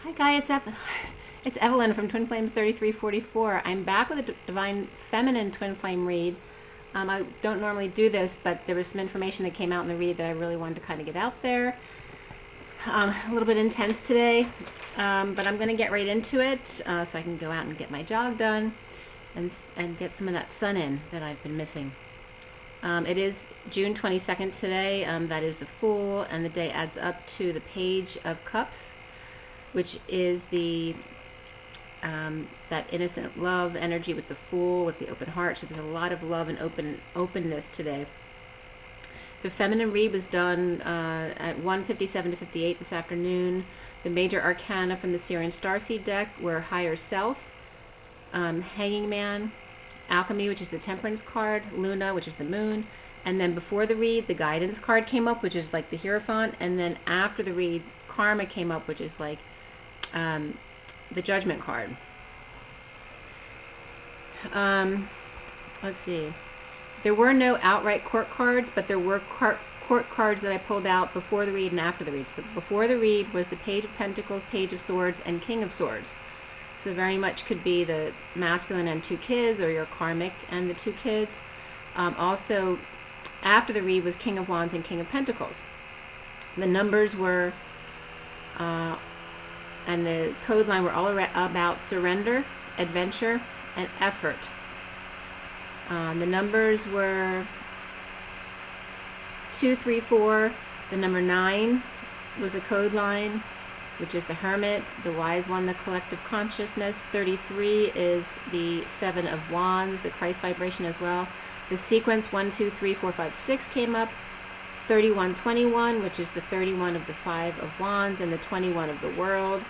Hi Guy, it's Evelyn from Twin Flames 3344. I'm back with a Divine Feminine Twin Flame read. I don't normally do this, but there was some information that came out in the read that I really wanted to kind of get out there. A little bit intense today, but I'm going to get right into it so I can go out and get my jog done and get some of that sun in that I've been missing. It is June 22nd today. That is the Fool, and the day adds up to the Page of Cups, which is the that innocent love energy with the Fool, with the open heart. So there's a lot of love and openness today. The feminine read was done at 1:57 to 58 this afternoon. The major arcana from the Sirian Starseed deck were Higher Self, Hanging Man, Alchemy, which is the Temperance card, Luna, which is the Moon, and then before the read, the Guidance card came up, which is like the Hierophant, and then after the read, Karma came up, which is like the Judgment card. Let's see. There were no outright court cards, but there were court cards that I pulled out before the read and after the read. So before the read was the Page of Pentacles, Page of Swords, and King of Swords. So very much could be the masculine and two kids, or your karmic and the two kids. Also, after the read was King of Wands and King of Pentacles. The numbers were and the code line were all about surrender, adventure, and effort. The numbers were 2, 3, 4. The number 9 was the code line, which is the Hermit, the Wise One, the collective consciousness. 33 is the 7 of Wands, the Christ vibration as well. The sequence 1, 2, 3, 4, 5, 6 came up. 31, 21, which is the 31 of the 5 of Wands and the 21 of the World.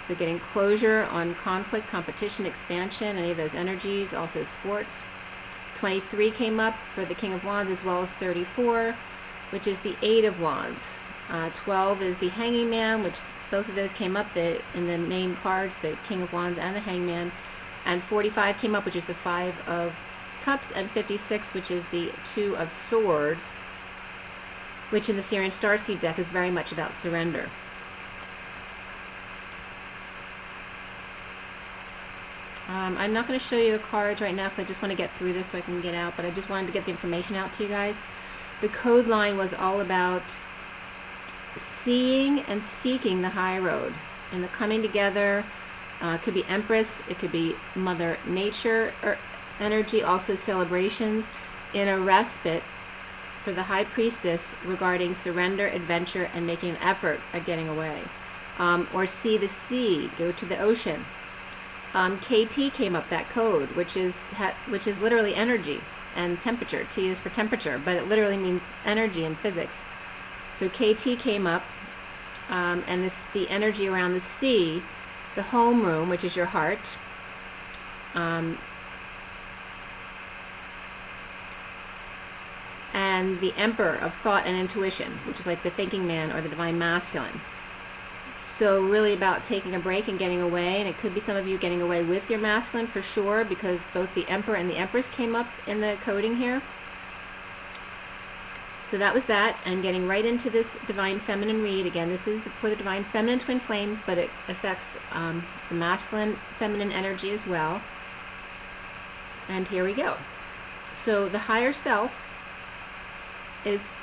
So getting closure on conflict, competition, expansion, any of those energies, also sports. 23 came up for the King of Wands, as well as 34, which is the 8 of Wands. 12 is the Hanging Man, which both of those came up in the main cards, the King of Wands and the Hangman. And 45 came up, which is the 5 of Cups, and 56, which is the 2 of Swords, which in the Sirian Starseed deck is very much about surrender. I'm not going to show you the cards right now because I just want to get through this so I can get out, but I just wanted to get the information out to you guys. The code line was all about seeing and seeking the high road and the coming together. It could be Empress, it could be Mother Nature or energy, also celebrations in a respite for the High Priestess regarding surrender, adventure, and making an effort at getting away. Or see the sea, go to the ocean. KT came up, that code, which is literally energy and temperature. T is for temperature, but it literally means energy in physics. So KT came up, and the energy around the sea, the homeroom, which is your heart, and the Emperor of thought and intuition, which is like the thinking man or the divine masculine. So really about taking a break and getting away, and it could be some of you getting away with your masculine for sure, because both the Emperor and the Empress came up in the coding here. So that was that, and getting right into this Divine Feminine read. Again, this is for the Divine Feminine Twin Flames, but it affects the masculine feminine energy as well. And here we go. So the higher self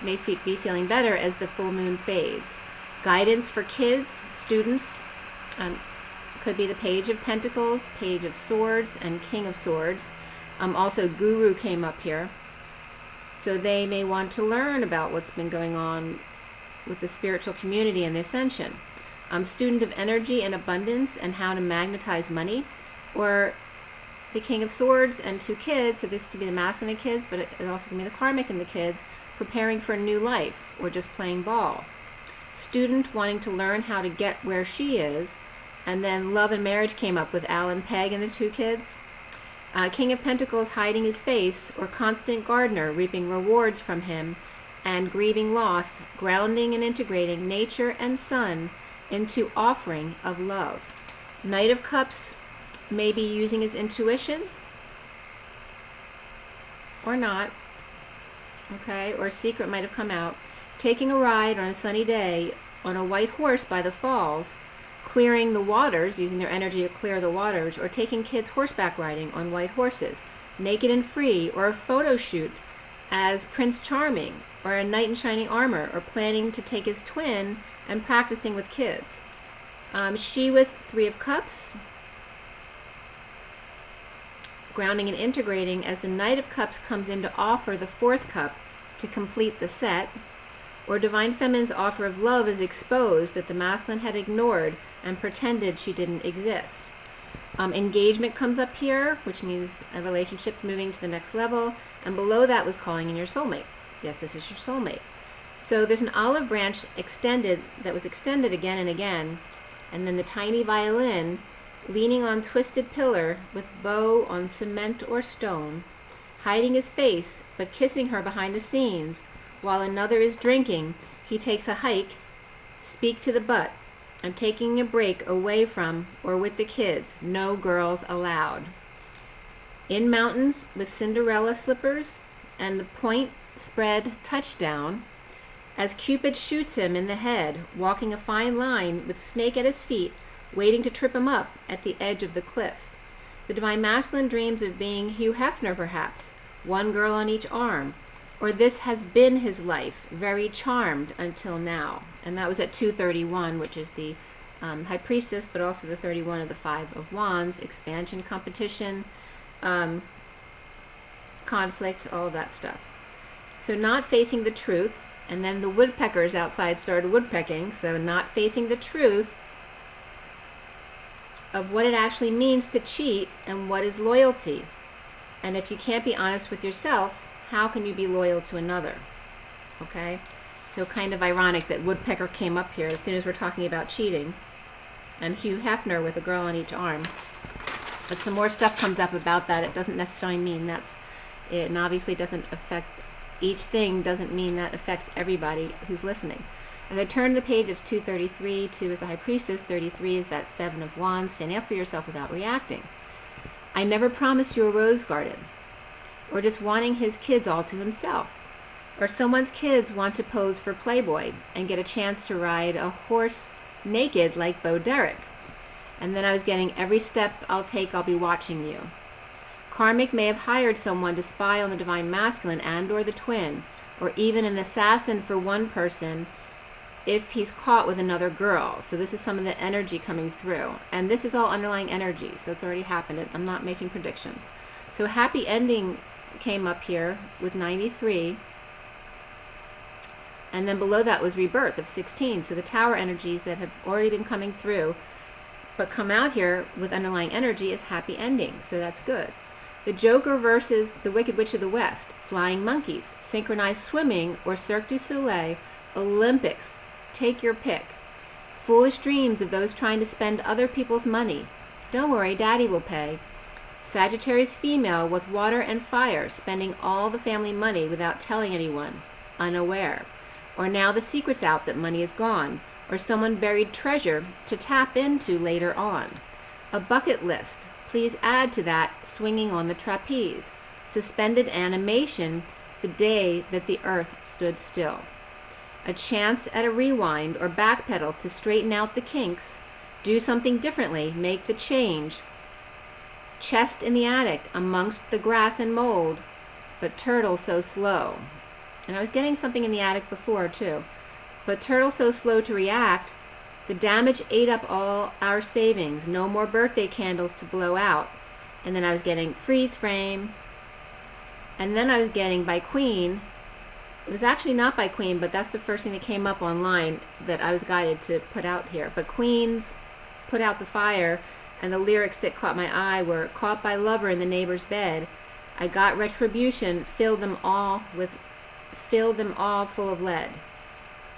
may be feeling better as the full moon fades. Guidance for kids, students, could be the Page of Pentacles, Page of Swords, and King of Swords. Also, Guru came up here. So they may want to learn about what's been going on with the spiritual community and the ascension. Student of energy and abundance and how to magnetize money. Or the King of Swords and 2 kids, so this could be the masculine kids, but it also can be the karmic in the kids, preparing for a new life or just playing ball. Student wanting to learn how to get where she is, and then love and marriage came up with Al and Peg and the 2 kids. King of Pentacles hiding his face, or constant gardener reaping rewards from him, and grieving loss, grounding and integrating nature and sun into offering of love. Knight of Cups may be using his intuition, or not. Okay, or a secret might have come out. Taking a ride on a sunny day on a white horse by the falls, clearing the waters, using their energy to clear the waters, or taking kids horseback riding on white horses, naked and free, or a photo shoot as Prince Charming, or a knight in shining armor, or planning to take his twin and practicing with kids. She with Three of Cups, grounding and integrating as the Knight of Cups comes in to offer the fourth cup to complete the set, or Divine Feminine's offer of love is exposed that the masculine had ignored and pretended she didn't exist. Engagement comes up here, which means a relationship's moving to the next level, and below that was calling in your soulmate. Yes, this is your soulmate. So there's an olive branch that was extended again and again, and then the tiny violin leaning on twisted pillar with bow on cement or stone, hiding his face but kissing her behind the scenes. While another is drinking, he takes a hike, speak to the butt. I'm taking a break away from or with the kids. No girls allowed. In mountains with Cinderella slippers and the point spread touchdown as Cupid shoots him in the head, walking a fine line with Snake at his feet, waiting to trip him up at the edge of the cliff. The Divine Masculine dreams of being Hugh Hefner, perhaps, one girl on each arm, or this has been his life, very charmed until now. And that was at 231, which is the High Priestess, but also the 31 of the Five of Wands, expansion, competition, conflict, all of that stuff. So not facing the truth, and then the woodpeckers outside started woodpecking, so not facing the truth of what it actually means to cheat and what is loyalty. And if you can't be honest with yourself, how can you be loyal to another? Okay? So kind of ironic that woodpecker came up here as soon as we're talking about cheating. And Hugh Hefner with a girl on each arm. But some more stuff comes up about that. It doesn't necessarily mean that's it, and obviously doesn't affect, each thing doesn't mean that affects everybody who's listening. As I turn the page, it's 233. 2 is the High Priestess. 33 is that Seven of Wands, standing up for yourself without reacting. I never promised you a rose garden, or just wanting his kids all to himself, or someone's kids want to pose for Playboy and get a chance to ride a horse naked like Bo Derek. And then I was getting every step I'll take, I'll be watching you. Karmic may have hired someone to spy on the Divine Masculine and or the twin, or even an assassin for one person if he's caught with another girl. So this is some of the energy coming through. And this is all underlying energy, so it's already happened. I'm not making predictions. So happy ending came up here with 93. And then below that was rebirth of 16. So the tower energies that have already been coming through, but come out here with underlying energy is happy ending. So that's good. The Joker versus the Wicked Witch of the West, flying monkeys, synchronized swimming, or Cirque du Soleil, Olympics. Take your pick. Foolish dreams of those trying to spend other people's money. Don't worry, Daddy will pay. Sagittarius female with water and fire, spending all the family money without telling anyone, unaware. Or now the secret's out that money is gone, or someone buried treasure to tap into later on. A bucket list. Please add to that, swinging on the trapeze. Suspended animation, the day that the earth stood still. A chance at a rewind or backpedal to straighten out the kinks. Do something differently, make the change. Chest in the attic, amongst the grass and mold, but turtle so slow. And I was getting something in the attic before too. But turtle so slow to react, the damage ate up all our savings. No more birthday candles to blow out. And then I was getting freeze frame. And then I was getting by Queen. It was actually not by Queen, but that's the first thing that came up online that I was guided to put out here. But Queen's Put Out the Fire, and the lyrics that caught my eye were, caught by lover in the neighbor's bed. I got retribution, filled them all full of lead.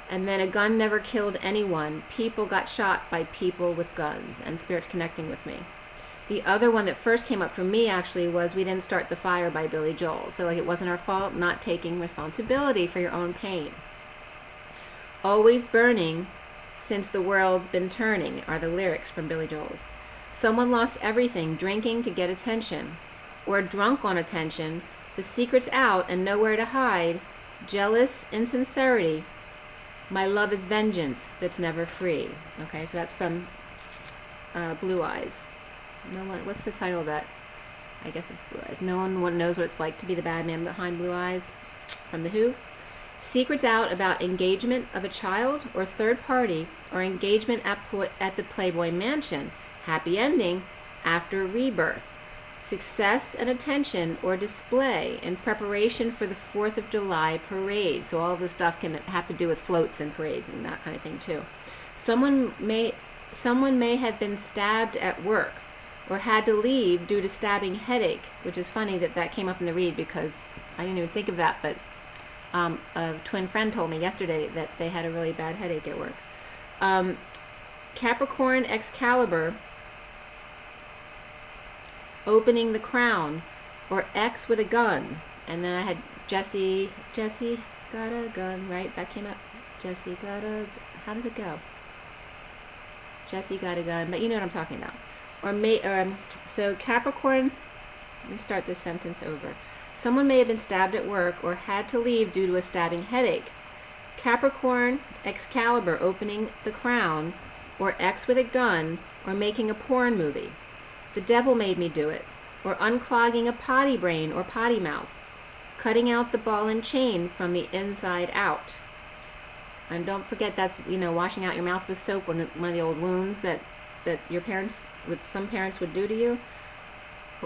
And then a gun never killed anyone. People got shot by people with guns, and Spirit's connecting with me. The other one that first came up for me actually was We Didn't Start the Fire by Billy Joel. So like it wasn't our fault, not taking responsibility for your own pain. Always burning since the world's been turning are the lyrics from Billy Joel's. Someone lost everything, drinking to get attention. Or drunk on attention, the secret's out and nowhere to hide. Jealous insincerity. My love is vengeance that's never free. Okay, so that's from Blue Eyes. No one. What's the title of that? I guess it's Blue Eyes. No one knows what it's like to be the bad man behind Blue Eyes, from The Who. Secrets out about engagement of a child or third party, or engagement at the Playboy Mansion. Happy ending after rebirth. Success and attention or display in preparation for the 4th of July parade. So all of this stuff can have to do with floats and parades and that kind of thing too. Someone may have been stabbed at work or had to leave due to stabbing headache, which is funny that that came up in the read because I didn't even think of that, but a twin friend told me yesterday that they had a really bad headache at work. Capricorn Excalibur, opening the crown, or X with a gun. And then I had Jesse got a gun, right? That came up. Jesse got a, how does it go? Jesse got a gun, but you know what I'm talking about. So Capricorn, let me start this sentence over. Someone may have been stabbed at work or had to leave due to a stabbing headache. Capricorn Excalibur, opening the crown, or X with a gun, or making a porn movie. The devil made me do it, or unclogging a potty brain or potty mouth. Cutting out the ball and chain from the inside out. And don't forget that's, washing out your mouth with soap, one of the old wounds that your parents, some parents would do to you.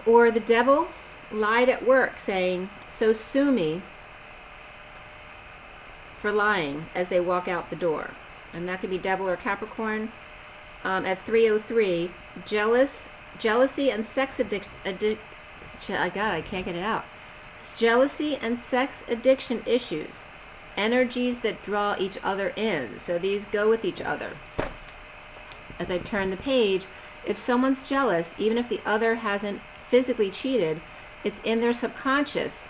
Or the devil lied at work saying, "So sue me," for lying as they walk out the door. And that could be devil or Capricorn. At 303, jealousy and sex addiction, I can't get it out. Jealousy and sex addiction issues. Energies that draw each other in. So these go with each other. As I turn the page, if someone's jealous, even if the other hasn't physically cheated, it's in their subconscious.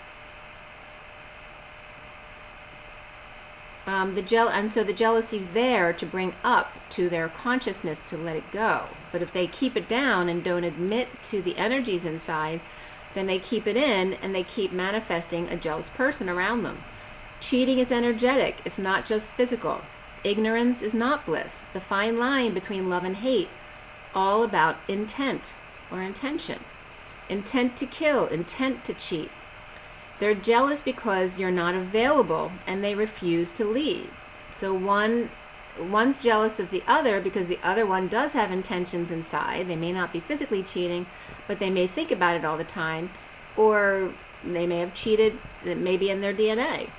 And so the jealousy's there to bring up to their consciousness to let it go. But if they keep it down and don't admit to the energies inside, then they keep it in and they keep manifesting a jealous person around them. Cheating is energetic. It's not just physical. Ignorance is not bliss. The fine line between love and hate. All about intent or intention. Intent to kill, intent to cheat. They're jealous because you're not available and they refuse to leave. So one's jealous of the other because the other one does have intentions inside. They may not be physically cheating, but they may think about it all the time, or they may have cheated, it may be in their DNA.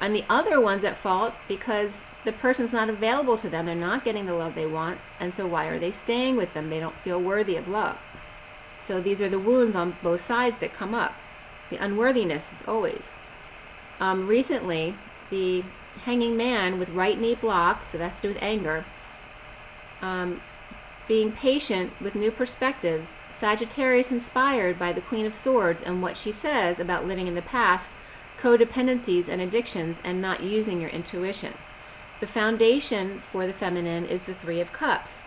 And the other one's at fault because the person's not available to them. They're not getting the love they want, and so why are they staying with them? They don't feel worthy of love. So these are the wounds on both sides that come up. The unworthiness is always. Recently, the hanging man with right knee blocked, so that's to do with anger, being patient with new perspectives, Sagittarius inspired by the Queen of Swords and what she says about living in the past, codependencies and addictions, and not using your intuition. The foundation for the feminine is the Three of Cups.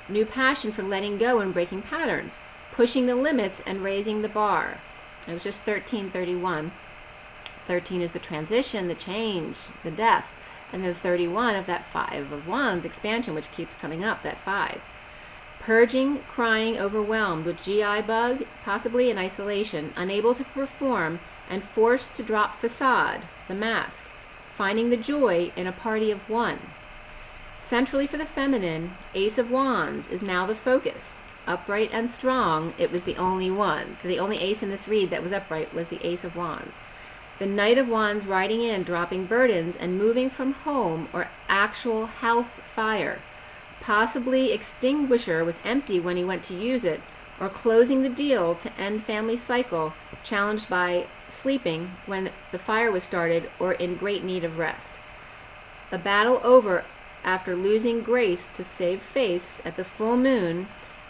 New passion for letting go and breaking patterns, pushing the limits and raising the bar. It was just 1331. 13 is the transition, the change, the death. And then 31 of that 5 of Wands expansion, which keeps coming up, that 5. Purging, crying, overwhelmed with GI bug, possibly in isolation, unable to perform, and forced to drop facade, the mask. Finding the joy in a party of one. Centrally for the feminine, Ace of Wands is now the focus. Upright and strong, it was the only one. So the only ace in this read that was upright was the Ace of Wands. The Knight of Wands riding in, dropping burdens, and moving from home or actual house fire. Possibly extinguisher was empty when he went to use it, or closing the deal to end family cycle, challenged by sleeping when the fire was started or in great need of rest. A battle over after losing grace to save face at the full moon.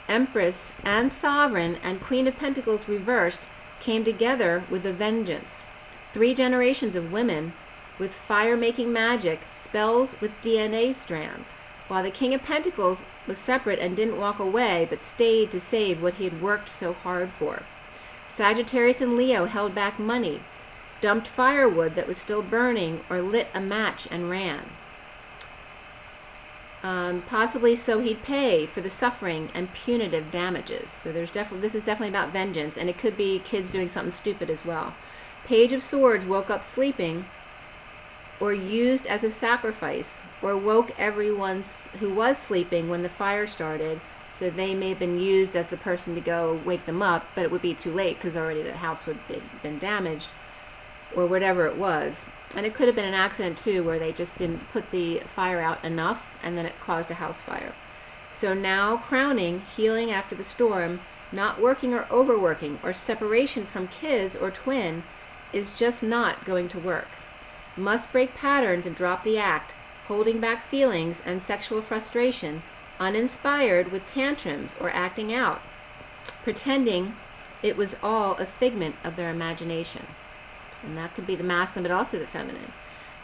Empress and Sovereign and Queen of Pentacles reversed came together with a vengeance. 3 generations of women with fire-making magic, spells with DNA strands, while the King of Pentacles was separate and didn't walk away but stayed to save what he had worked so hard for. Sagittarius and Leo held back money, dumped firewood that was still burning, or lit a match and ran. Possibly so he'd pay for the suffering and punitive damages. So this is definitely about vengeance, and it could be kids doing something stupid as well. Page of Swords woke up sleeping, or used as a sacrifice, or woke everyone who was sleeping when the fire started. So they may have been used as the person to go wake them up, but it would be too late because already the house would have been damaged, or whatever it was. And it could have been an accident too, where they just didn't put the fire out enough and then it caused a house fire. So now crowning, healing after the storm, not working or overworking, or separation from kids or twin is just not going to work. Must break patterns and drop the act, holding back feelings and sexual frustration, uninspired with tantrums or acting out, pretending it was all a figment of their imagination. And that could be the masculine, but also the feminine.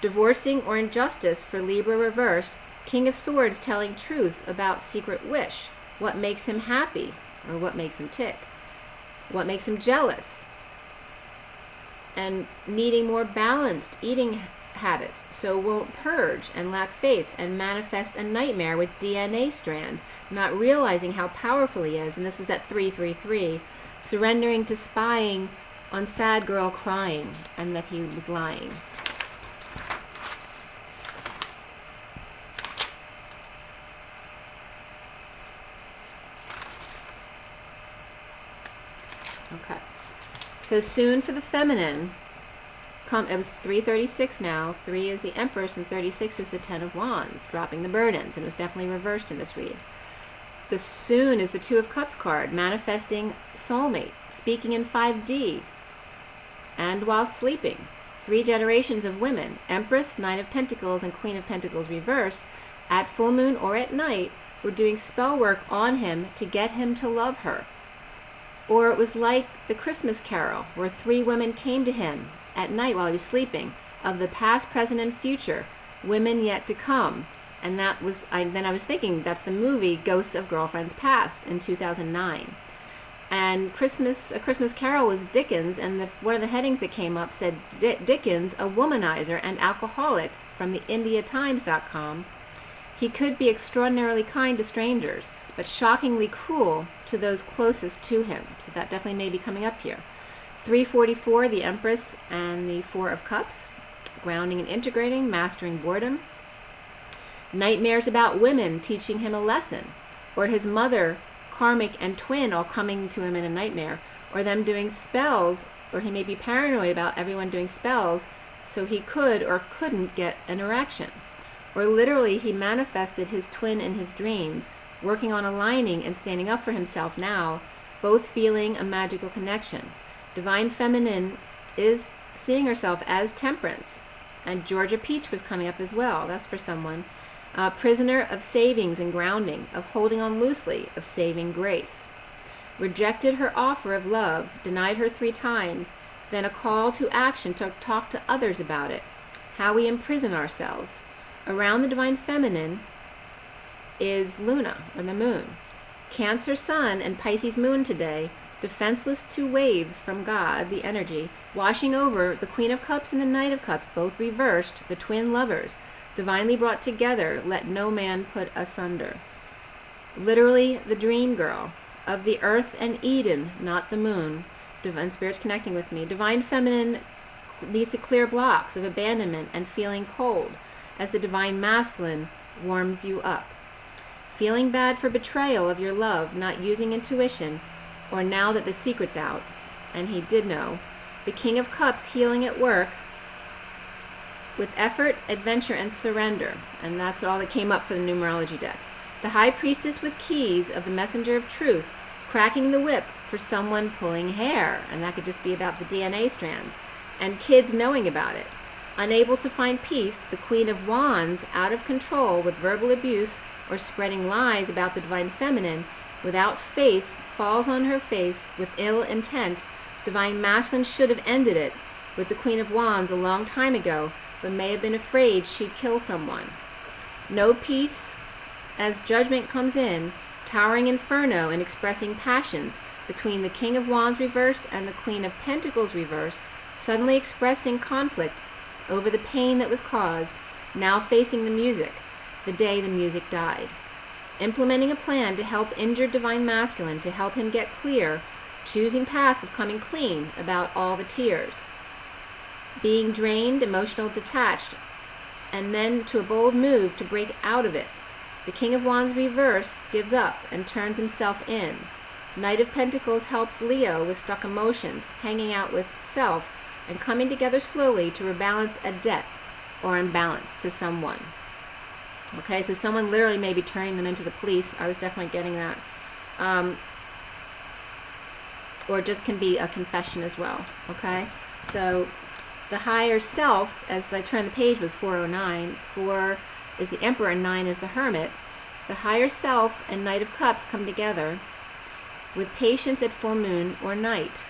Divorcing or injustice for Libra reversed, King of Swords telling truth about secret wish, what makes him happy or what makes him tick, what makes him jealous, and needing more balanced eating habits, so won't purge and lack faith and manifest a nightmare with DNA strand, not realizing how powerful he is. And this was at 333, surrendering to spying on sad girl crying and that he was lying. Okay, so soon for the feminine, it was 336 now. 3 is the Empress and 36 is the Ten of Wands, dropping the burdens, and it was definitely reversed in this read. The soon is the Two of Cups card, manifesting soulmate, speaking in 5D, and while sleeping. 3 generations of women, Empress, Nine of Pentacles, and Queen of Pentacles reversed, at full moon or at night, were doing spell work on him to get him to love her. Or it was like the Christmas Carol, where 3 women came to him at night while he was sleeping, of the past, present, and future, women yet to come. And that was, then I was thinking, that's the movie Ghosts of Girlfriends Past in 2009. And A Christmas Carol was Dickens, and one of the headings that came up said, Dickens, a womanizer and alcoholic, from the IndiaTimes.com. He could be extraordinarily kind to strangers, but shockingly cruel to those closest to him. So that definitely may be coming up here. 344, the Empress and the Four of Cups, grounding and integrating, mastering boredom. Nightmares about women teaching him a lesson, or his mother, karmic and twin, all coming to him in a nightmare, or them doing spells, or he may be paranoid about everyone doing spells, so he could or couldn't get an erection. Or literally he manifested his twin in his dreams, working on aligning and standing up for himself now, both feeling a magical connection. Divine Feminine is seeing herself as Temperance. And Georgia Peach was coming up as well. That's for someone. Prisoner of savings and grounding, of holding on loosely, of saving grace. Rejected her offer of love, denied her 3 times, then a call to action to talk to others about it. How we imprison ourselves. Around the Divine Feminine is Luna, or the moon. Cancer Sun and Pisces Moon today, defenseless to waves from God, the energy, washing over the Queen of Cups and the Knight of Cups, both reversed, the twin lovers, divinely brought together, let no man put asunder. Literally the dream girl, of the earth and Eden, not the moon. Divine Spirit's connecting with me. Divine Feminine needs to clear blocks of abandonment and feeling cold, as the Divine Masculine warms you up. Feeling bad for betrayal of your love, not using intuition, or now that the secret's out, and he did know. The King of Cups healing at work with effort, adventure, and surrender. And that's all that came up for the numerology deck. The High Priestess with keys of the Messenger of Truth, cracking the whip for someone pulling hair. And that could just be about the DNA strands. And kids knowing about it. Unable to find peace, the Queen of Wands, out of control with verbal abuse or spreading lies about the Divine Feminine, without faith, falls on her face with ill intent. Divine Masculine should have ended it with the Queen of Wands a long time ago, but may have been afraid she'd kill someone. No peace as judgment comes in, towering inferno and expressing passions between the King of Wands reversed and the Queen of Pentacles reversed, suddenly expressing conflict over the pain that was caused, now facing the music. the day the music died. Implementing a plan to help injured Divine Masculine, to help him get clear, choosing path of coming clean about all the tears. Being drained, emotional, detached, and then to a bold move to break out of it. The King of Wands reverse gives up and turns himself in. Knight of Pentacles helps Leo with stuck emotions, hanging out with self, and coming together slowly to rebalance a debt or imbalance to someone. Okay, so someone literally may be turning them into the police. I was definitely getting that. Or it just can be a confession as well. Okay, so the higher self, as I turn the page, was 409. 4 is the Emperor and 9 is the Hermit. The higher self and Knight of Cups come together with patience at full moon or night,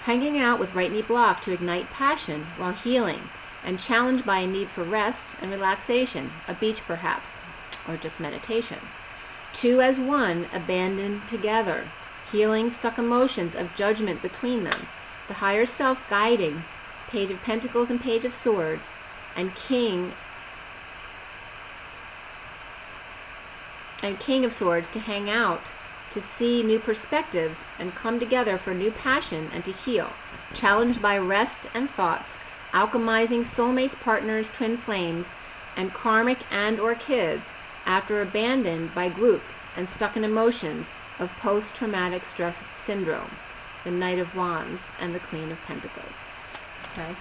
hanging out with right knee block to ignite passion while healing, and challenged by a need for rest and relaxation, a beach perhaps, or just meditation. 2 as 1, abandoned together, healing stuck emotions of judgment between them. The higher self guiding, Page of Pentacles and Page of Swords, and King of Swords to hang out, to see new perspectives and come together for new passion and to heal, challenged by rest and thoughts, alchemizing soulmates, partners, twin flames, and karmic and or kids after abandoned by group and stuck in emotions of post-traumatic stress syndrome, the Knight of Wands and the Queen of Pentacles. Okay,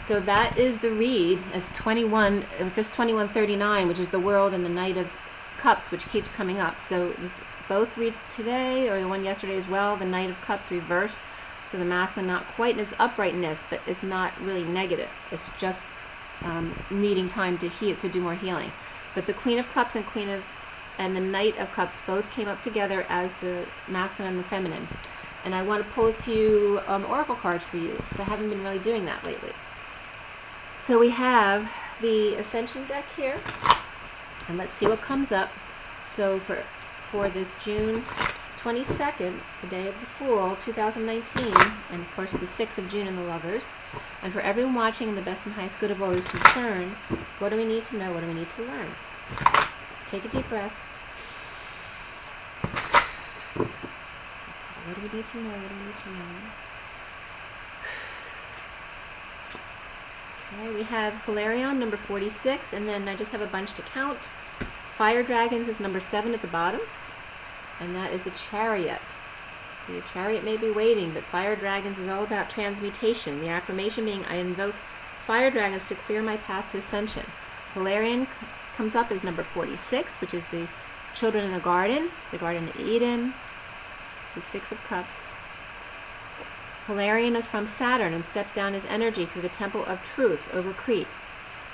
so that is the read. It's 21, it was just 2139, which is the World and the Knight of Cups, which keeps coming up. So this, both reads today, or the one yesterday as well, the Knight of Cups reversed. So the masculine not quite in its uprightness, but it's not really negative. It's just needing time to heal, to do more healing. But the Queen of Cups and the Knight of Cups both came up together as the masculine and the feminine. And I want to pull a few oracle cards for you, because I haven't been really doing that lately. So we have the Ascension deck here, and let's see what comes up. So for this June 22nd, the day of the Fool, 2019, and of course the 6th of June in the Lovers, and for everyone watching in the best and highest good of always concerned, what do we need to know? What do we need to learn? Take a deep breath. What do we need to know? What do we need to know? Okay, we have Hilarion, number 46, and then I just have a bunch to count. Fire Dragons is number 7 at the bottom, and that is the Chariot. So your chariot may be waiting, but Fire Dragons is all about transmutation. The affirmation being, I invoke Fire Dragons to clear my path to ascension. Hilarion comes up as number 46, which is the Children in the Garden of Eden, the 6 of Cups. Hilarion is from Saturn and steps down his energy through the Temple of Truth over Crete.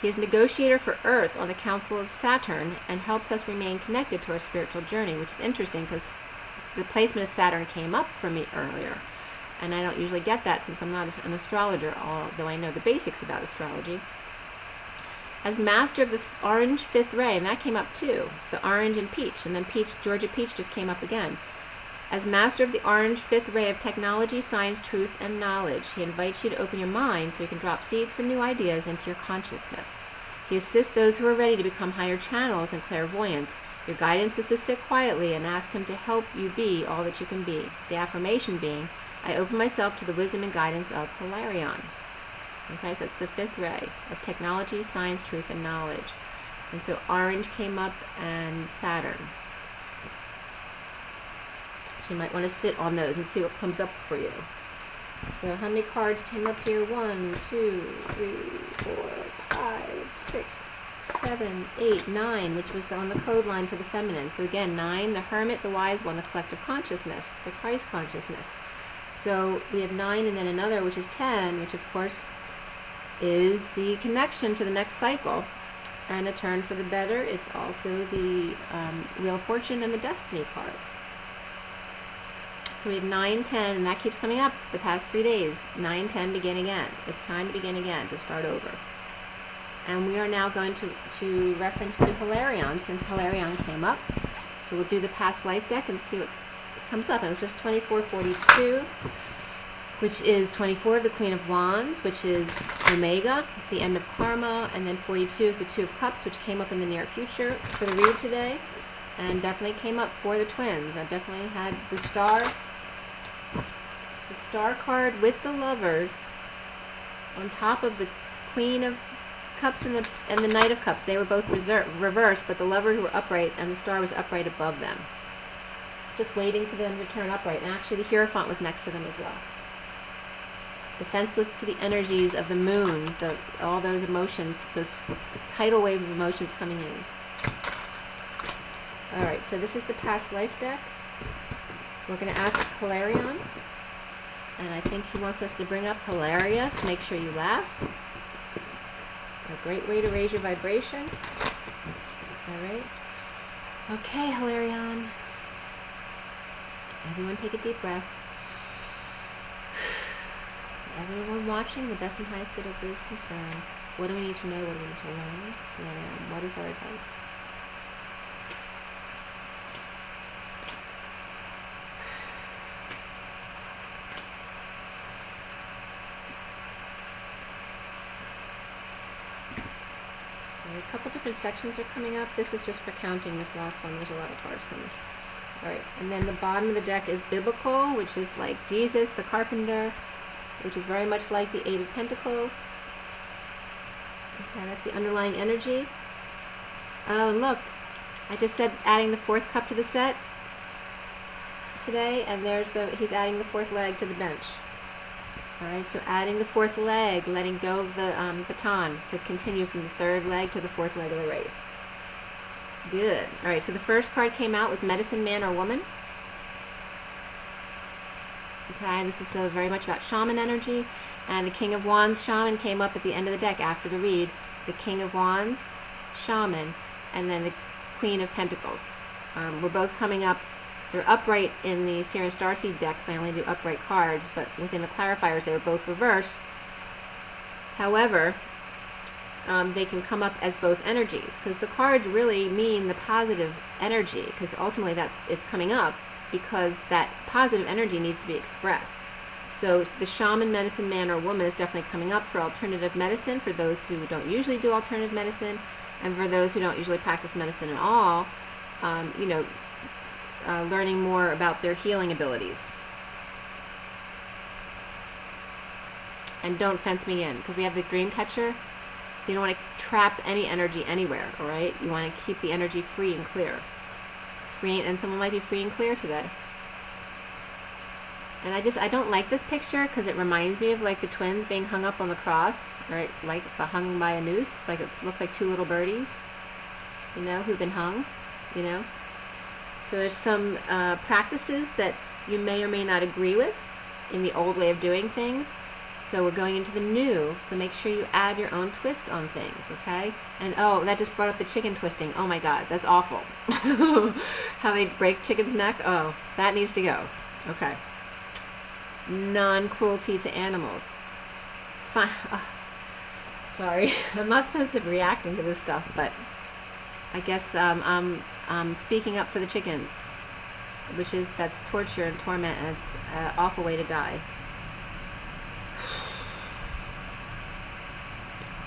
He is negotiator for Earth on the Council of Saturn and helps us remain connected to our spiritual journey, which is interesting because the placement of Saturn came up for me earlier. And I don't usually get that since I'm not an astrologer, although I know the basics about astrology. As master of the orange 5th ray, and that came up too, the orange and peach, and then peach, Georgia peach just came up again. As master of the orange 5th ray of technology, science, truth, and knowledge, he invites you to open your mind so you can drop seeds for new ideas into your consciousness. He assists those who are ready to become higher channels and clairvoyance. Your guidance is to sit quietly and ask him to help you be all that you can be. The affirmation being, I open myself to the wisdom and guidance of Hilarion. Okay, so it's the 5th ray of technology, science, truth, and knowledge. And so orange came up and Saturn. So you might want to sit on those and see what comes up for you. So how many cards came up here? 1, 2, 3, 4, 5, 6, 7, 8, 9, which was on the code line for the feminine. So again, 9, the Hermit, the Wise One, the collective consciousness, the Christ consciousness. So we have 9 and then another, which is 10, which of course is the connection to the next cycle and a turn for the better. It's also the Wheel of Fortune and the Destiny card. So we have 9, 10, and that keeps coming up the past 3 days. 9, 10, begin again. It's time to begin again, to start over. And we are now going to reference to Hilarion, since Hilarion came up. So we'll do the past life deck and see what comes up. And it's just 2442, which is 24 of the Queen of Wands, which is Omega, the end of karma, and then 42 is the Two of Cups, which came up in the near future for the read today, and definitely came up for the twins. I definitely had the Star card with the Lovers on top of the Queen of Cups and the Knight of Cups. They were both reversed, but the Lovers were upright, and the Star was upright above them. Just waiting for them to turn upright, and actually the Hierophant was next to them as well. Defenseless to the energies of the moon, all those emotions, those tidal wave of emotions coming in. Alright, so this is the past life deck. We're going to ask Hilarion, and I think he wants us to bring up hilarious. Make sure you laugh. A great way to raise your vibration. Alright. Okay, Hilarion. Everyone take a deep breath. Everyone watching, the best and highest good of those concerned. What do we need to know? What do we need to learn? And what is our advice? A couple different sections are coming up. This is just for counting this last one. There's a lot of cards coming. Alright, and then the bottom of the deck is biblical, which is like Jesus, the carpenter, which is very much like the Eight of Pentacles. Okay, that's the underlying energy. Oh, and look, I just said adding the fourth cup to the set today, and he's adding the fourth leg to the bench. Alright, so adding the fourth leg, letting go of the baton to continue from the third leg to the fourth leg of the race. Good. Alright, so the first card came out was Medicine Man or Woman. Okay, this is very much about shaman energy, and the King of Wands shaman came up at the end of the deck after the read. The King of Wands shaman, and then the Queen of Pentacles. We're both coming up. They're upright in the Sirius Darcy deck, because I only do upright cards, but within the clarifiers they were both reversed. However, they can come up as both energies, because the cards really mean the positive energy, because ultimately it's coming up because that positive energy needs to be expressed. So the shaman, medicine man, or woman is definitely coming up for alternative medicine, for those who don't usually do alternative medicine, and for those who don't usually practice medicine at all, learning more about their healing abilities. And don't fence me in, because we have the dream catcher, so you don't want to trap any energy anywhere, alright? You want to keep the energy free and clear. And someone might be free and clear today. And I don't like this picture, because it reminds me of like the twins being hung up on the cross, right? Like hung by a noose, like it looks like two little birdies, who've been hung, So there's some practices that you may or may not agree with in the old way of doing things. So we're going into the new, so make sure you add your own twist on things, okay? And oh, that just brought up the chicken twisting. Oh my God, that's awful. How they break chicken's neck? Oh, that needs to go. Okay. Non-cruelty to animals. Fine. Oh, sorry, I'm not supposed to be reacting to this stuff, but I guess I'm speaking up for the chickens, that's torture and torment, and it's an awful way to die.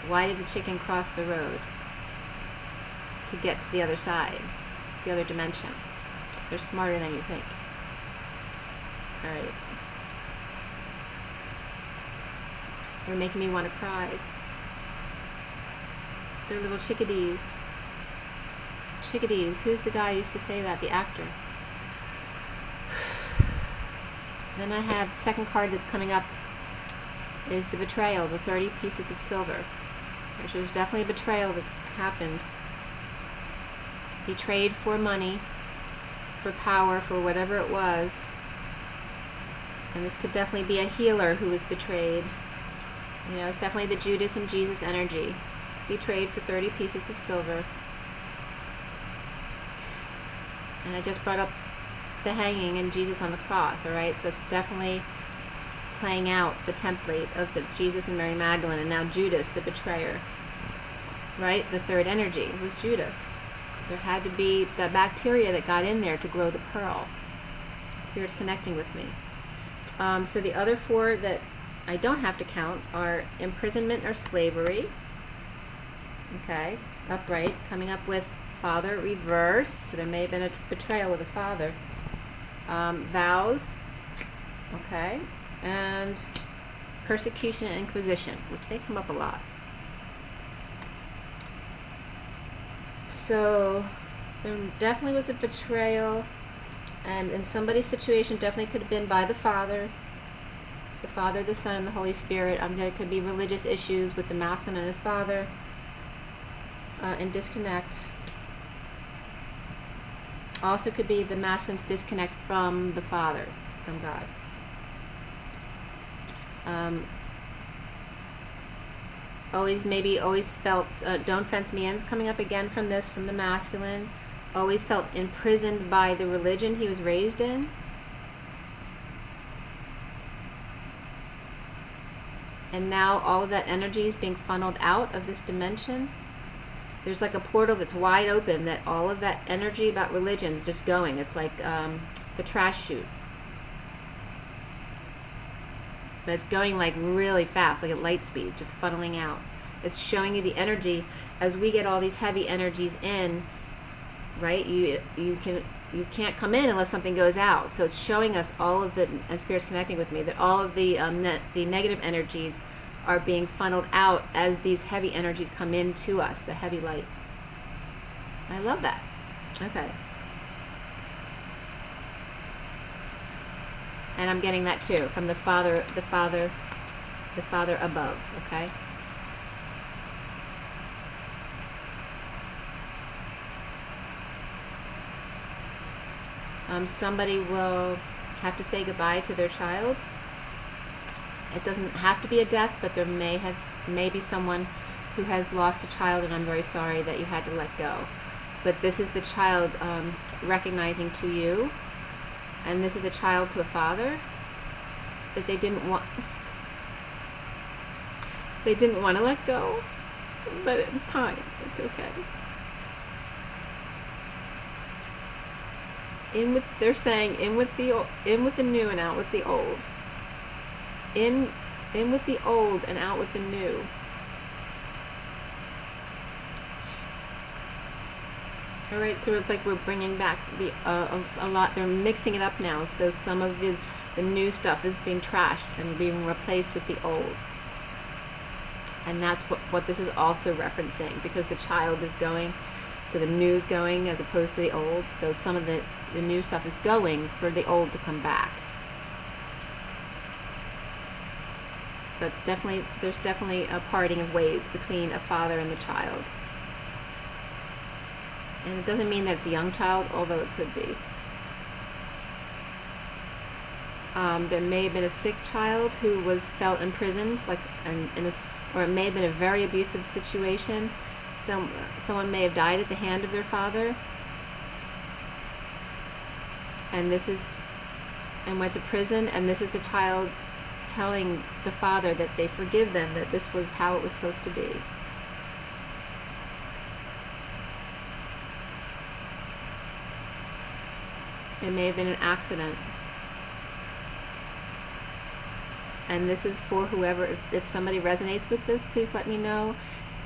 Why did the chicken cross the road? To get to the other side, the other dimension. They're smarter than you think. Alright. They're making me want to cry. They're little chickadees. Chickadees. Who's the guy who used to say that? The actor. Then I have the second card that's coming up is the betrayal, the 30 pieces of silver. There's definitely a betrayal that's happened. Betrayed for money, for power, for whatever it was. And this could definitely be a healer who was betrayed. It's definitely the Judas and Jesus energy. Betrayed for 30 pieces of silver. And I just brought up the hanging and Jesus on the cross, alright? So it's definitely playing out the template of the Jesus and Mary Magdalene, and now Judas, the betrayer. Right? The third energy was Judas. There had to be the bacteria that got in there to grow the pearl. Spirit's connecting with me. So the other four that I don't have to count are imprisonment or slavery. Okay, upright, coming up with father reversed, so there may have been a betrayal with a father. Vows, okay, and persecution and inquisition, which they come up a lot. So there definitely was a betrayal, and in somebody's situation definitely could have been by the Father, the Son, and the Holy Spirit. There could be religious issues with the masculine and his father, and disconnect. Also could be the masculine's disconnect from the Father, from God. Always felt, don't fence me in, coming up again from this, from the masculine. Always felt imprisoned by the religion he was raised in. And now all of that energy is being funneled out of this dimension. There's like a portal that's wide open, that all of that energy about religion is just going. It's like the trash chute. But it's going like really fast, like at light speed, just funneling out. It's showing you the energy as we get all these heavy energies in, right? You can't come in unless something goes out. So it's showing us all of the, and Spirit's connecting with me, that all of the negative energies are being funneled out as these heavy energies come into us, the heavy light. I love that. Okay. And I'm getting that too from the Father above, okay? Somebody will have to say goodbye to their child. It doesn't have to be a death, but there may be someone who has lost a child, and I'm very sorry that you had to let go. But this is the child recognizing to you, and this is a child to a father, that they didn't want to let go, but it was time. It's okay. They're saying in with the new and out with the old. In with the old and out with the new. All right, so it's like we're bringing back a lot. They're mixing it up now, so some of the new stuff is being trashed and being replaced with the old. And that's what this is also referencing, because the child is going, so the new's going as opposed to the old. So some of the new stuff is going for the old to come back. But there's definitely a parting of ways between a father and the child. And it doesn't mean that it's a young child, although it could be. There may have been a sick child who felt imprisoned, or it may have been a very abusive situation. Someone may have died at the hand of their father, and went to prison, and this is the child telling the father that they forgive them, that this was how it was supposed to be. It may have been an accident. And this is for whoever, if somebody resonates with this, please let me know.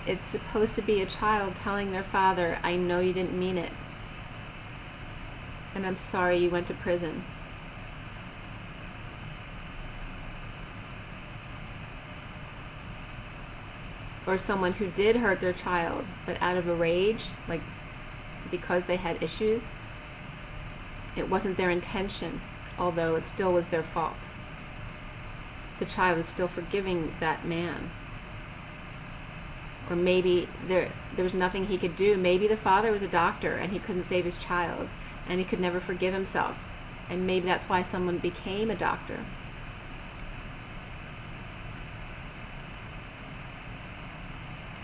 It's supposed to be a child telling their father, I know you didn't mean it, and I'm sorry you went to prison. Or someone who did hurt their child, but out of a rage, like because they had issues. It wasn't their intention, although it still was their fault. The child is still forgiving that man. Or maybe there was nothing he could do. Maybe the father was a doctor and he couldn't save his child, and he could never forgive himself. And maybe that's why someone became a doctor.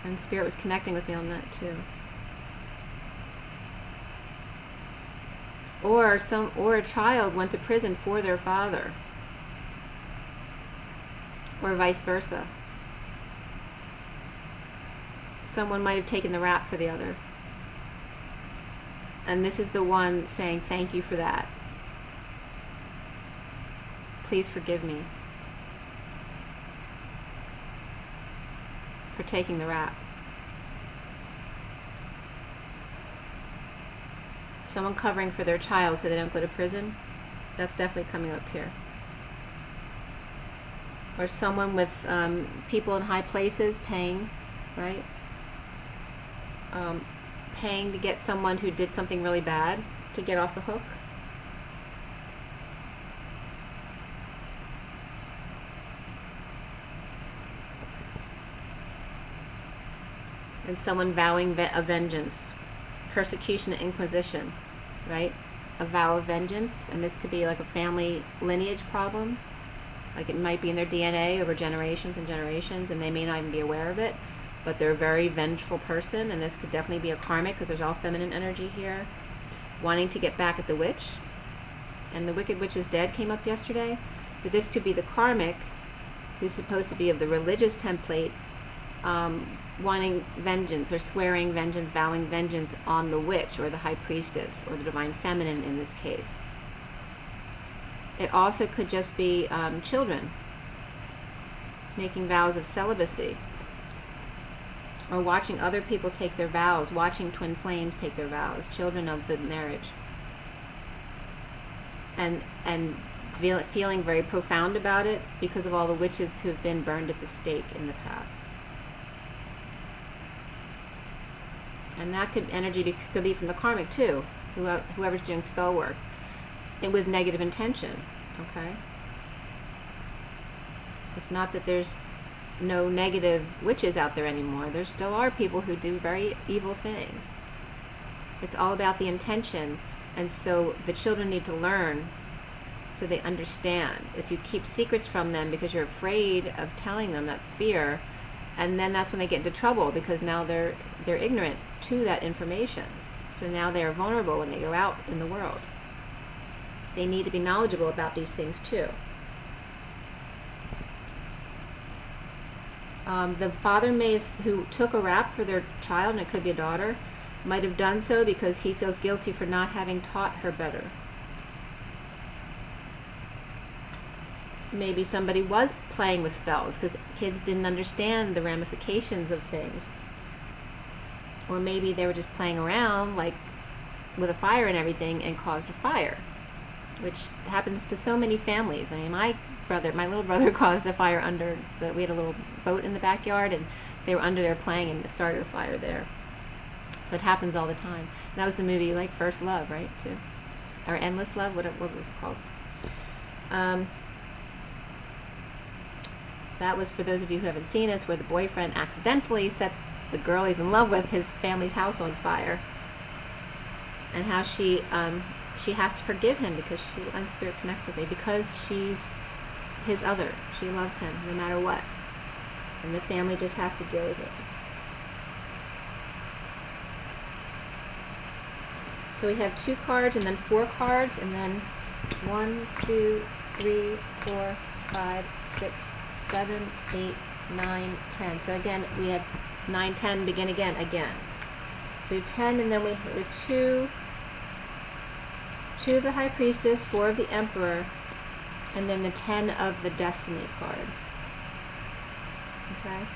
And Spirit was connecting with me on that too. Or a child went to prison for their father. Or vice versa. Someone might have taken the rap for the other. And this is the one saying, thank you for that. Please forgive me. for taking the rap. Someone covering for their child so they don't go to prison. That's definitely coming up here. Or someone with people in high places paying, right? Paying to get someone who did something really bad to get off the hook. And someone vowing a vengeance. Persecution and inquisition, right? A vow of vengeance, and this could be like a family lineage problem. Like it might be in their DNA over generations and generations, and they may not even be aware of it, but they're a very vengeful person, and this could definitely be a karmic because there's all feminine energy here. Wanting to get back at the witch, and the wicked witch is dead came up yesterday, but this could be the karmic who's supposed to be of the religious template, wanting vengeance or swearing vengeance, vowing vengeance on the witch or the high priestess or the divine feminine in this case. It also could just be children making vows of celibacy, or watching other people take their vows, watching twin flames take their vows, children of the marriage, and feeling very profound about it because of all the witches who have been burned at the stake in the past. And that could be from the karmic too, whoever's doing spell work, and with negative intention, okay? It's not that there's no negative witches out there anymore. There still are people who do very evil things. It's all about the intention, and so the children need to learn so they understand. If you keep secrets from them because you're afraid of telling them, that's fear, and then that's when they get into trouble because now they're ignorant to that information. So now they are vulnerable when they go out in the world. They need to be knowledgeable about these things too. The father who took a rap for their child, and it could be a daughter, might have done so because he feels guilty for not having taught her better. Maybe somebody was playing with spells because kids didn't understand the ramifications of things. Or maybe they were just playing around like with a fire and everything and caused a fire, which happens to so many families. I mean, my little brother caused a fire we had a little boat in the backyard, and they were under there playing and started a fire there. So it happens all the time. And that was the movie, like First Love, right, too? Or Endless Love, what was it called? That was, for those of you who haven't seen it, it's where the boyfriend accidentally sets the girl he's in love with, his family's house, on fire. And how she has to forgive him because Spirit connects with me, because she's his other. She loves him no matter what. And the family just has to deal with it. So we have 2 cards and then 4 cards, and then 1, 2, 3, 4, 5, 6, 7, 8, 9, 10. So again, we have 9, 10, begin again. So 10, and then we have 2 of the High Priestess, 4 of the Emperor, and then the 10 of the Destiny card. Okay?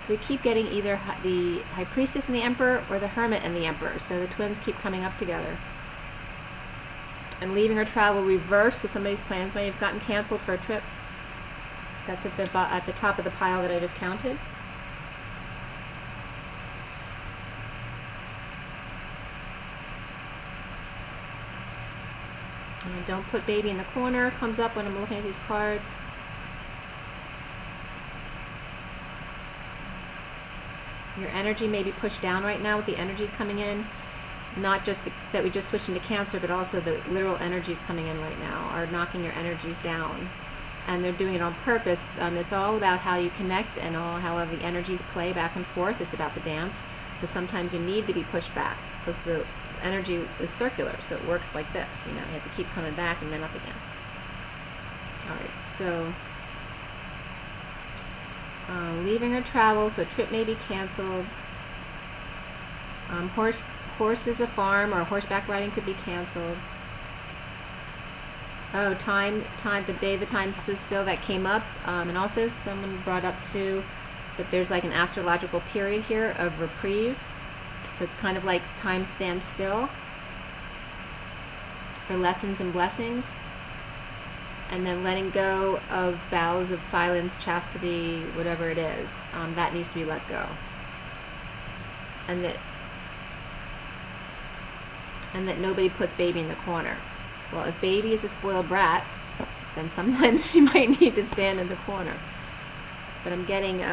So we keep getting either the High Priestess and the Emperor or the Hermit and the Emperor. So the twins keep coming up together. And leaving her travel reverse, so somebody's plans may have gotten canceled for a trip. That's at the top of the pile that I just counted. And don't put baby in the corner, comes up when I'm looking at these cards. Your energy may be pushed down right now with the energies coming in. Not just that we just switched into Cancer, but also the literal energies coming in right now are knocking your energies down. And they're doing it on purpose. It's all about how you connect and how the energies play back and forth. It's about the dance. So sometimes you need to be pushed back because the energy is circular, so it works like this. You have to keep coming back and then up again. All right, so leaving her travel, so trip may be canceled. Horses, a farm, or horseback riding could be canceled. Oh, time, the day the time stood still, that came up. And also someone brought up too, but there's like an astrological period here of reprieve. So it's kind of like time stands still for lessons and blessings. And then letting go of vows of silence, chastity, whatever it is, that needs to be let go. And that nobody puts baby in the corner. Well, if baby is a spoiled brat, then sometimes she might need to stand in the corner. But I'm getting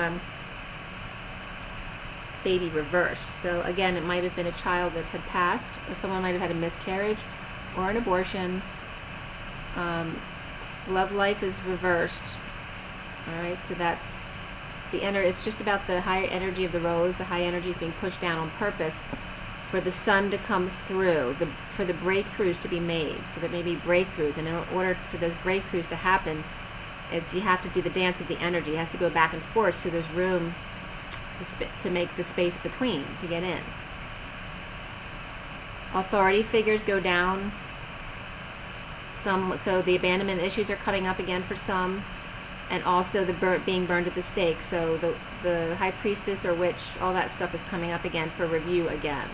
baby reversed. So again, it might have been a child that had passed, or someone might have had a miscarriage or an abortion. Love life is reversed. All right, so that's the it's just about the high energy of the rose. The high energy is being pushed down on purpose for the sun to come through, for the breakthroughs to be made. So there may be breakthroughs, and in order for those breakthroughs to happen, you have to do the dance of the energy. It has to go back and forth, so there's room to make the space between to get in. Authority figures go down. So the abandonment issues are coming up again for some, and also the being burned at the stake. So the high priestess or witch, all that stuff is coming up again for review again.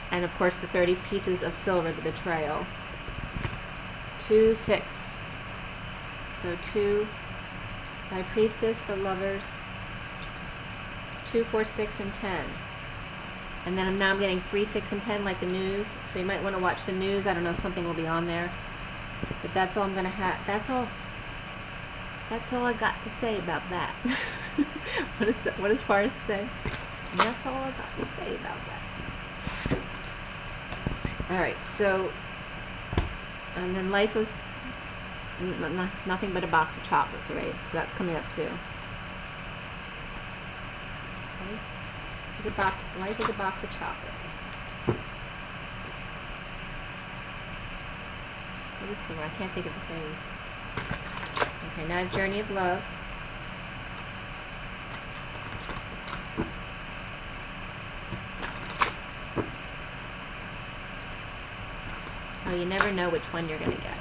And of course the 30 pieces of silver, the betrayal. 2, 6. So 2, high priestess, the lovers. 2, 4, 6, and 10. And then now I'm getting 3, 6, and 10 like the news. So you might want to watch the news. I don't know, something will be on there. But that's all I'm going to have. That's all I got to say about that. What is far as to say? And that's all I got to say about that. Alright, so, and then life was nothing but a box of chocolates, right? So that's coming up too. Okay. Life is a box of chocolate. What is the word? I can't think of the phrase. Okay, now journey of love. Oh, you never know which one you're going to get.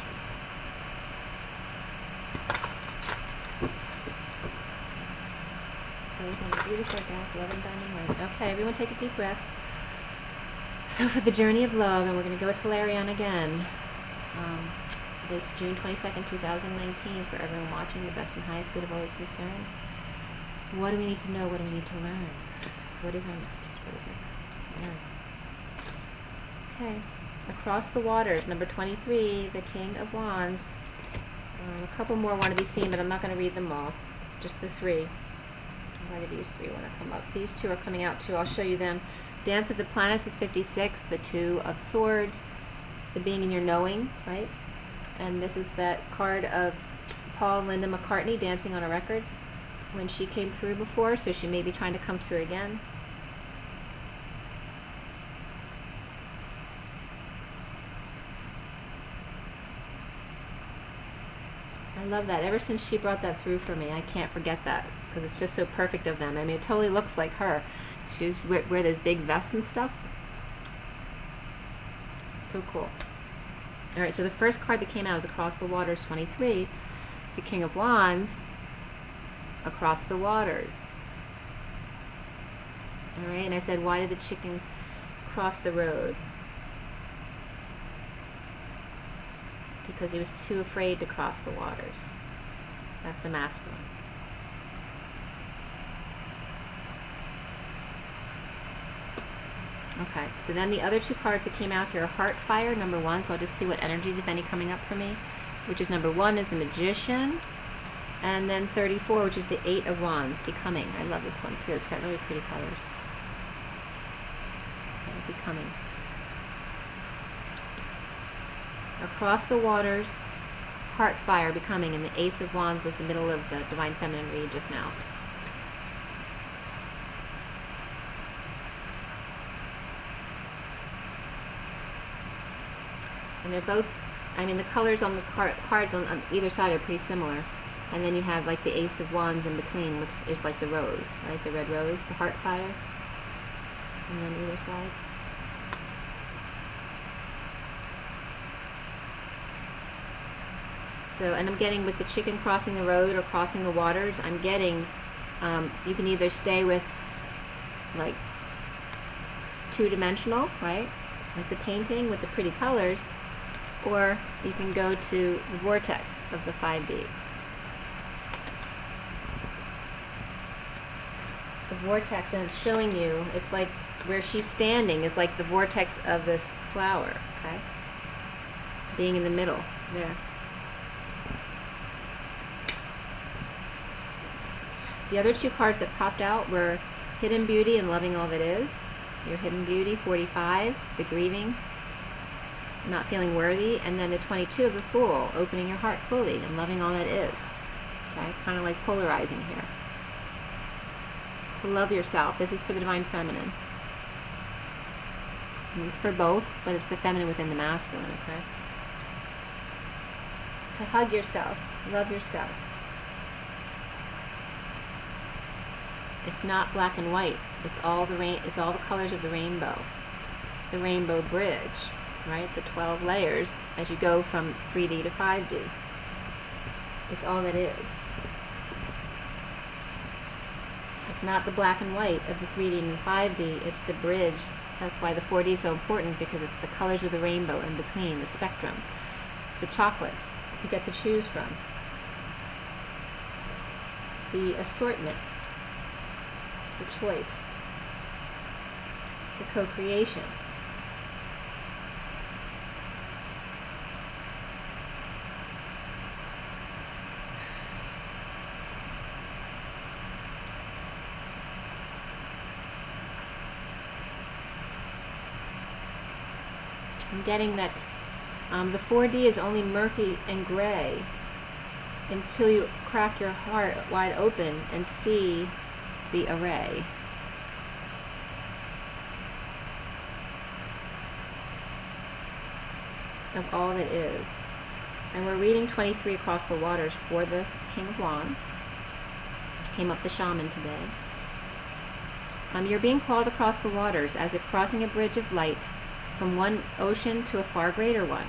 Beautiful gas, love and diamond light. Okay, everyone take a deep breath. So for the journey of love, and we're going to go with Hilarion again. This June 22nd, 2019, for everyone watching, the best and highest good of always concerned. What do we need to know? What do we need to learn? What is our message? What is our message? Okay. Across the waters, number 23, the King of Wands. A couple more want to be seen, but I'm not going to read them all. Just the 3. Why do these 3 want to come up? These 2 are coming out too. I'll show you them. Dance of the Planets is 56, the 2 of Swords, the being in your knowing, right? And this is that card of Paul and Linda McCartney dancing on a record when she came through before, so she may be trying to come through again. I love that. Ever since she brought that through for me, I can't forget that, because it's just so perfect of them. I mean, it totally looks like her. She wear those big vests and stuff. So cool. Alright, so the first card that came out is Across the Waters 23, the King of Wands, Across the Waters. Alright, and I said, why did the chicken cross the road? Because he was too afraid to cross the waters. That's the masculine. Okay, so then the other 2 cards that came out here are Heart Fire, number 1, so I'll just see what energies, if any, coming up for me, which is number 1 is the Magician, and then 34, which is the 8 of Wands, Becoming. I love this one too, it's got really pretty colors. Okay, Becoming. Across the Waters, Heart Fire, Becoming, and the Ace of Wands was the middle of the Divine Feminine read just now. And they're both, I mean, the colors on the cards on either side are pretty similar. And then you have like the Ace of Wands in between, which is like the rose, right? The red rose, the Heart Fire. And then either side. So, and I'm getting with the chicken crossing the road or crossing the waters, I'm getting, you can either stay with like two-dimensional, right? Like the painting with the pretty colors, or you can go to the vortex of the 5D. The vortex, and it's showing you, it's like where she's standing is like the vortex of this flower, okay? Being in the middle, there. The other two cards that popped out were Hidden Beauty and Loving All That Is. Your Hidden Beauty, 45, the grieving, not feeling worthy, and then the 22 of the Fool, opening your heart fully and loving all that is. Okay, kind of like polarizing here. To love yourself. This is for the Divine Feminine. And it's for both, but it's the feminine within the masculine, okay? To hug yourself, love yourself. It's not black and white. It's all the colors of the rainbow. The rainbow bridge, right? The 12 layers as you go from 3D to 5D. It's all that is. It's not the black and white of the 3D and the 5D. It's the bridge. That's why the 4D is so important, because it's the colors of the rainbow in between, the spectrum. The chocolates you get to choose from. The assortment. The choice. The co-creation. I'm getting that the 4D is only murky and gray until you crack your heart wide open and see the array. Of all that is. And we're reading 23 across the waters for the King of Wands, which came up the shaman today. You're being called across the waters as if crossing a bridge of light from one ocean to a far greater one.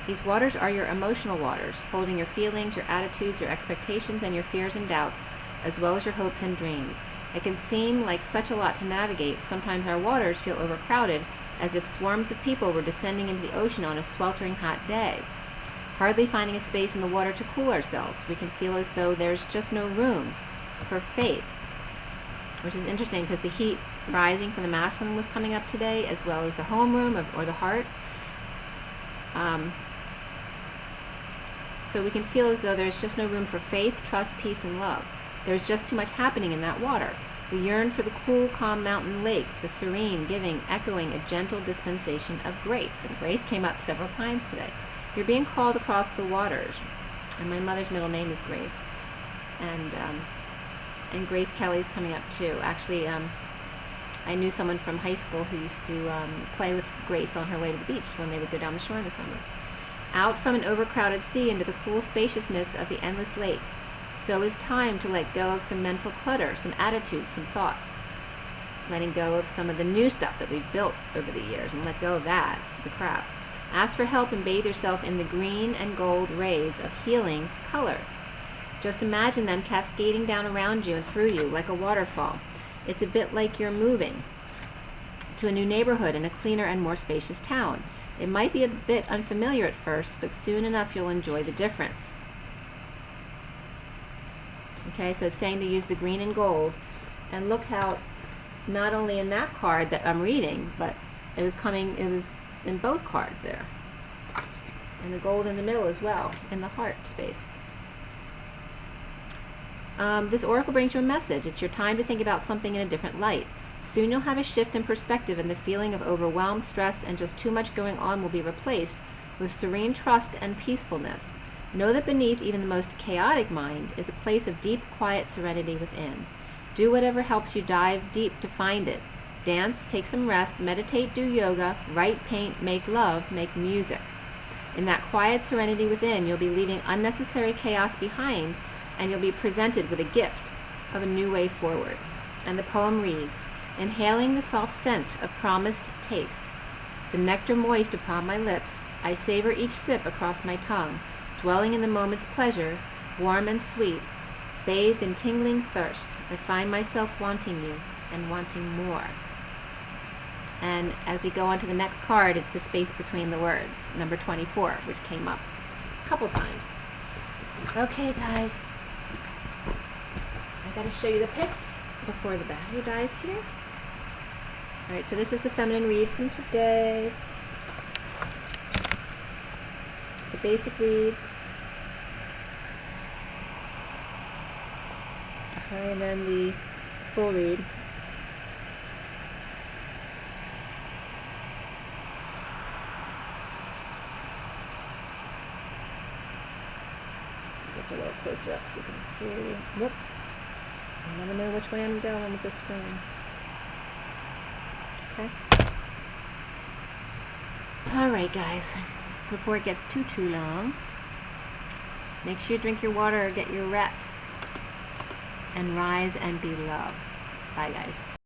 These waters are your emotional waters, holding your feelings, your attitudes, your expectations, and your fears and doubts, as well as your hopes and dreams. It can seem like such a lot to navigate. Sometimes our waters feel overcrowded, as if swarms of people were descending into the ocean on a sweltering hot day. Hardly finding a space in the water to cool ourselves, we can feel as though there's just no room for faith, which is interesting because the heat rising from the masculine was coming up today, as well as the homeroom or the heart. So we can feel as though there's just no room for faith, trust, peace, and love. There's just too much happening in that water. We yearn for the cool, calm mountain lake, the serene, giving, echoing a gentle dispensation of grace. And grace came up several times today. You're being called across the waters. And my mother's middle name is Grace. And Grace Kelly's coming up too. Actually, I knew someone from high school who used to play with Grace on her way to the beach when they would go down the shore in the summer. Out from an overcrowded sea into the cool spaciousness of the endless lake. So is time to let go of some mental clutter, some attitudes, some thoughts. Letting go of some of the new stuff that we've built over the years, and let go of that, the crap. Ask for help and bathe yourself in the green and gold rays of healing color. Just imagine them cascading down around you and through you like a waterfall. It's a bit like you're moving to a new neighborhood in a cleaner and more spacious town. It might be a bit unfamiliar at first, but soon enough you'll enjoy the difference. Okay, so it's saying to use the green and gold. And look how, not only in that card that I'm reading, but it was in both cards there. And the gold in the middle as well, in the heart space. This oracle brings you a message. It's your time to think about something in a different light. Soon you'll have a shift in perspective, and the feeling of overwhelm, stress, and just too much going on will be replaced with serene trust and peacefulness. Know that beneath even the most chaotic mind is a place of deep, quiet serenity within. Do whatever helps you dive deep to find it. Dance, take some rest, meditate, do yoga, write, paint, make love, make music. In that quiet serenity within, you'll be leaving unnecessary chaos behind, and you'll be presented with a gift of a new way forward. And the poem reads, inhaling the soft scent of promised taste, the nectar moist upon my lips, I savor each sip across my tongue, Dwelling in the moment's pleasure, warm and sweet, bathed in tingling thirst, I find myself wanting you and wanting more. And as we go on to the next card, it's the space between the words, number 24, which came up a couple times. Okay, guys. I gotta show you the pics before the battery dies here. Alright, so this is the feminine read from today. The basic read. Okay, and then the full read. Get you a little closer up so you can see. Whoop. I never know which way I'm going with this screen. Okay. Alright, guys. Before it gets too long, make sure you drink your water, get your rest, and rise and be loved. Bye, guys.